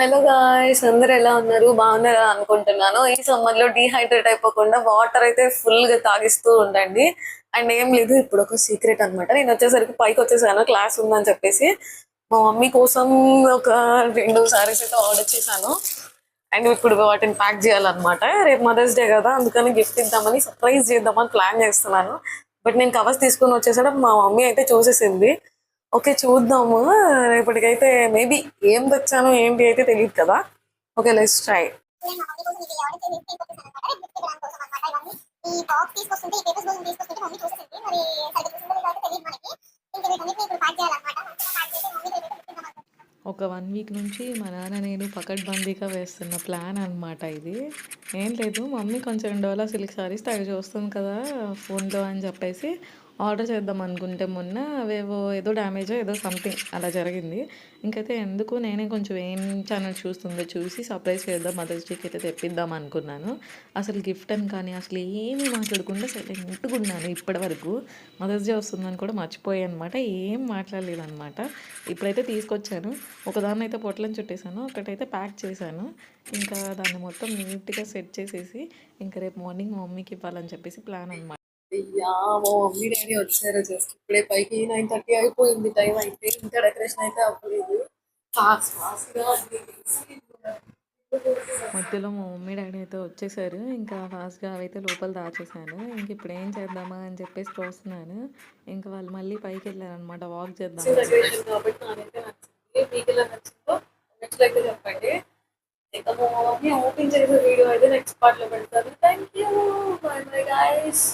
Hello guys, అందరు ఎలా ఉన్నారు? బాగున్నారా అనుకుంటున్నాను. ఈ సమ్మర్ లో డీహైడ్రేట్ అయిపోకుండా వాటర్ అయితే ఫుల్ గా తాగిస్తూ ఉండండి. అండ్ ఏం లేదు, ఇప్పుడు ఒక సీక్రెట్ అన్నమాట. నేను వచ్చేసరికి పైకి వచ్చేసాను, క్లాస్ ఉందని చెప్పేసి మా మమ్మీ కోసం ఒక 2 సారీస్ అయితే ఆర్డర్ చేశాను. అండ్ ఇప్పుడు వాటిని ప్యాక్ చేయాలన్నమాట. రేపు మదర్స్ డే కదా, అందుకని గిఫ్ట్ ఇద్దామని సర్ప్రైజ్ చేద్దామని ప్లాన్ చేస్తున్నాను. బట్ నేను కవర్స్ తీసుకొని వచ్చేసాడు, మా మమ్మీ అయితే చూసేసింది. ఓకే, చూద్దాము. రేపటికైతే మేబీ ఏం తెచ్చాను ఏంటి అయితే తెలియదు కదా. Okay, let's try. ఒక 1 వీక్ నుంచి మా నాన్న నేను పకడ్బందీగా వేస్తున్న ప్లాన్ అనమాట ఇది. ఏం లేదు, మమ్మీ కొంచెం డోలా సిల్క్ సారీస్ తెగ చూస్తుంది కదా ఫోన్లో అని చెప్పేసి ఆర్డర్ చేద్దాం అనుకుంటే మొన్న అవేవో ఏదో డ్యామేజో ఏదో సంథింగ్ అలా జరిగింది. ఇంకైతే ఎందుకు నేనే కొంచెం ఏం ఛానల్ చూస్తుందో చూసి సర్ప్రైజ్ చేద్దాం, మదర్స్ డేకి అయితే తెప్పిద్దాం అనుకున్నాను. అసలు గిఫ్ట్ అని కానీ అసలు ఏమీ మాట్లాడకుండా సైలెంట్గా ఉన్నాను ఇప్పటి వరకు. మదర్స్ డే వస్తుందని కూడా మర్చిపోయాను అనమాట, ఏం మాట్లాడలేదు అనమాట. ఇప్పుడైతే తీసుకొచ్చాను, ఒకదాన్ని అయితే పొట్లం చుట్టేసాను, ఒకటైతే ప్యాక్ చేశాను. ఇంకా దాన్ని మొత్తం నీట్గా సెట్ చేసేసి ఇంకా రేపు మార్నింగ్ మా మమ్మీకి ఇవ్వాలని చెప్పేసి ప్లాన్ అనమాట. అయ్యా, మా మమ్మీ డాడీ వచ్చారు జస్ట్ ఇప్పుడే. పైకి 9:30 అయిపోయింది టైం. అయితే ఇంకా డెకరేషన్ అయితే అవ్వలేదు. ఫాస్ట్ ఫాస్ట్ గా అన్ని చేసి మధ్యలో మా మమ్మీ డాడీ అయితే వచ్చేసారు, ఇంకా ఫాస్ట్గా అవైతే లోపల దాచేసాను. ఇంక ఇప్పుడు ఏం చేద్దామా అని చెప్పేసి చూస్తున్నాను. ఇంకా వాళ్ళు మళ్ళీ పైకి వెళ్ళారనమాట వాక్ చేద్దామని. డెకరేషన్ కాబట్టి నాకైతే నచ్చింది. మీకు ఎలా నచ్చిందో నెక్స్ట్ అయితే చెప్పండి. ఇంకా మా మమ్మీ ఓపెన్ చేసే వీడియో అయితే నెక్స్ట్ పార్ట్ లో పెడతాను. Thank you. By bye guys.